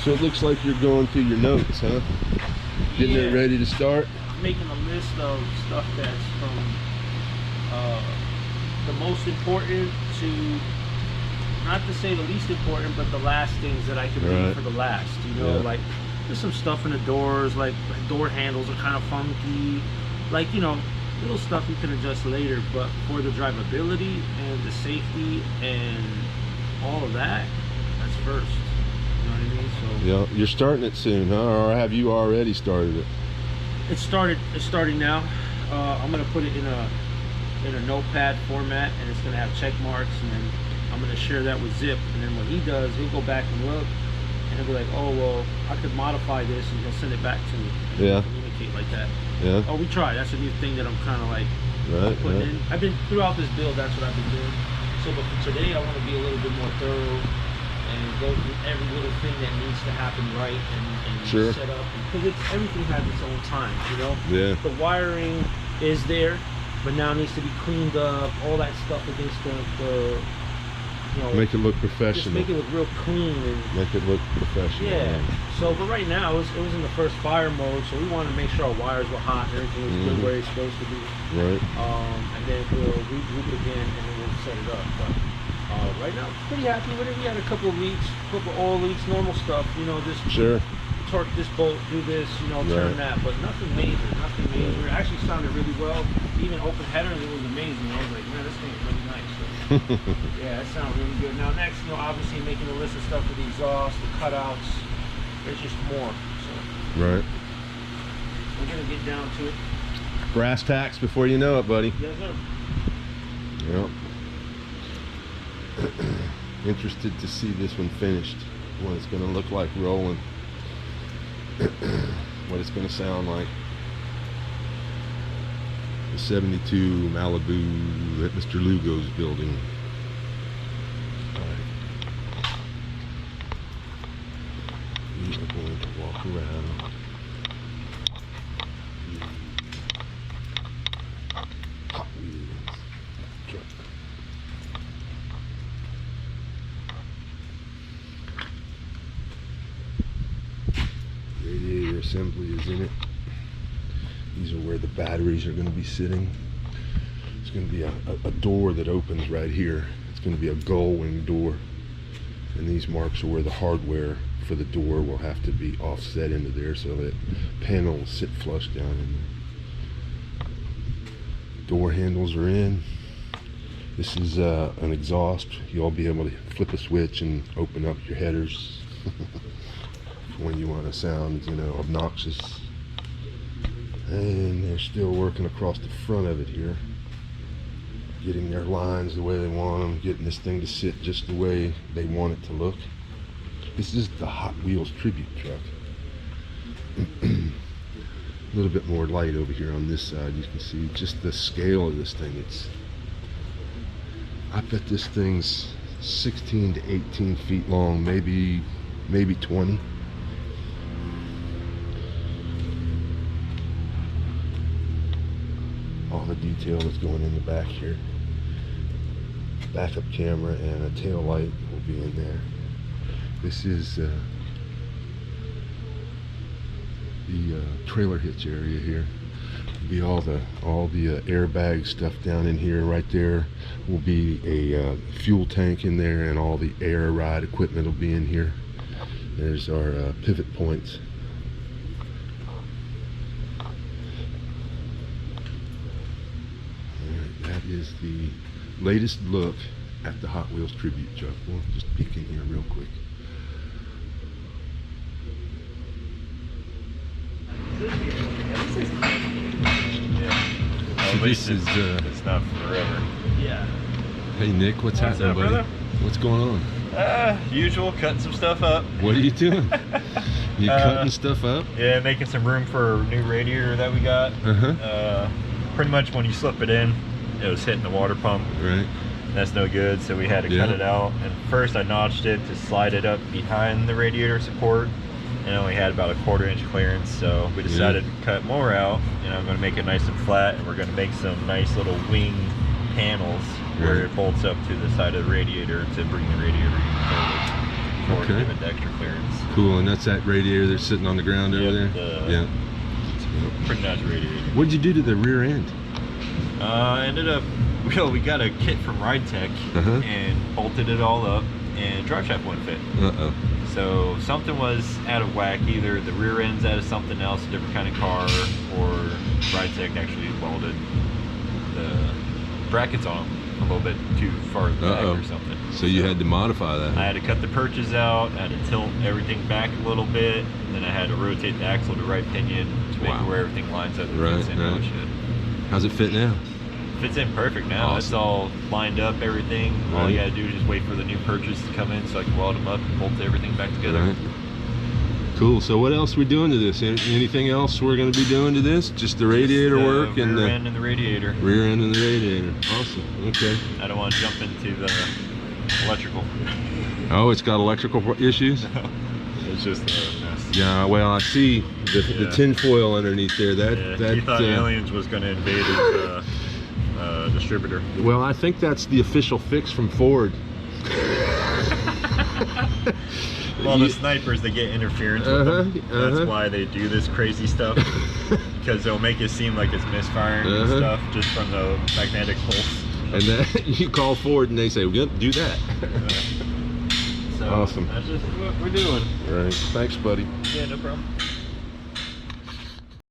So it looks like you're going through your notes, huh? Getting it ready to start? Making a list of stuff that's from the most important to, not to say the least important, but the last things that I could leave for the last. You know, like there's some stuff in the doors, like door handles are kind of funky. Like, you know, little stuff you can adjust later, but for the drivability and the safety and all of that, that's first. You know what I mean? So yeah, you're starting it soon, huh? Or have you already started it? It's starting now. I'm gonna put it in a notepad format, and it's gonna have check marks, and then I'm gonna share that with Zip, and then what he does, he'll go back and look, and he'll be like, oh well, I could modify this, and he'll send it back to me. Yeah. Communicate like that. Yeah. Oh, we tried. That's a new thing that I'm kind of like putting in. I've been throughout this build. That's what I've been doing. So, but for today, I want to be a little bit more thorough and go through every little thing that needs to happen right and set up, because everything has its own time. You know. Yeah. The wiring is there, but now it needs to be cleaned up. All that stuff against the you know, make it look professional. Just make it look real clean and make it look professional. Yeah. So, but right now it was in the first fire mode, so we wanted to make sure our wires were hot and everything was good where it's supposed to be. Right. And then we'll regroup again and then we'll set it up. But right now, pretty happy with it. We had a couple of leaks, a couple of oil leaks, normal stuff. You know, just torque this bolt, do this, you know, turn that, but nothing major. Nothing major. It actually sounded really well. Even open headers, it was amazing. I was like, man, this thing is really nice. So, yeah, that sounds really good. Now next, you know, obviously making a list of stuff for the exhaust, the cutouts. There's just more. So right. We're gonna get down to it. Brass tacks before you know it, buddy. Yes, sir. Yep. Interested to see this one finished. What it's gonna look like rolling. What it's gonna sound like. The 72 Malibu that Mr. Lugo's building. Alright. We are going to walk around. Hot Wheels truck. Radiator assembly is in it. These are where the batteries are going to be sitting. It's going to be a door that opens right here. It's going to be a gull wing door. And these marks are where the hardware for the door will have to be offset into there so that panel will sit flush down in there. Door handles are in. This is an exhaust. You'll be able to flip a switch and open up your headers when you want to sound, you know, obnoxious. And they're still working across the front of it here, getting their lines the way they want them, getting this thing to sit just the way they want it to look. This is the Hot Wheels tribute truck. A little bit more light over here on this side. You can see just the scale of this thing. I bet this thing's 16 to 18 feet long, maybe 20. All the detail that's going in the back here. Backup camera and a tail light will be in there. This is the trailer hitch area here. Will be all the airbag stuff down in here. Right there will be a fuel tank in there, and all the air ride equipment will be in here. There's our pivot points. That is the latest look at the Hot Wheels tribute truck. We'll just peek in here real quick. At least it's not forever. Yeah. Hey Nick, what's happening, up, buddy? brother? What's going on? Usual, cutting some stuff up. What are you doing? You cutting stuff up? Yeah, making some room for a new radiator that we got. Pretty much when you slip it in, it was hitting the water pump. Right. That's no good, so we had to cut it out. And first I notched it to slide it up behind the radiator support, and only had about a 1/4 inch clearance, so we decided to cut more out, and I'm going to make it nice and flat, and we're going to make some nice little wing panels where it bolts up to the side of the radiator to bring the radiator even forward. for to Okay. give it the extra clearance. Cool, and that's that radiator that's sitting on the ground over Yep, there? the- Yeah. Pretty nice radiator. What'd you do to the rear end? Ended up, well, we got a kit from Ride Tech Uh-huh. and bolted it all up, and drive shaft wouldn't fit. Uh-oh. So something was out of whack. Either the rear end's out of something else, a different kind of car, or Ride Tech actually welded the brackets on them a little bit too far back Uh-oh. or something. So you had to modify that. I had to cut the perches out, I had to tilt everything back a little bit, and then I had to rotate the axle to right pinion to make Wow. it where everything lines up and Right, fits in how it right. should. How's it fit now? Fits in perfect now. It's Awesome. all lined up, everything. All you Right. gotta do is just wait for the new perches to come in so I can weld them up and bolt everything back together. Right. Cool. So what else are we doing to this? Anything else we're going to be doing to this? Just the radiator Just the work and rear the end and the radiator. rear end and the radiator. Awesome. Okay. I don't want to jump into the electrical. Oh, it's got electrical issues? It's just a mess. Yeah, well, I see the Yeah. tin foil underneath there. That He thought Aliens was going to invade his distributor. well, I think that's the official fix from Ford. Well, the snipers, they get interference with them. That's why they do this crazy stuff. Because they'll make it seem like it's misfiring and stuff just from the magnetic pulse. And then you call Ford and they say, "Yep, do that." So Awesome. That's just what we're doing. Right. Thanks, buddy. Yeah, no problem.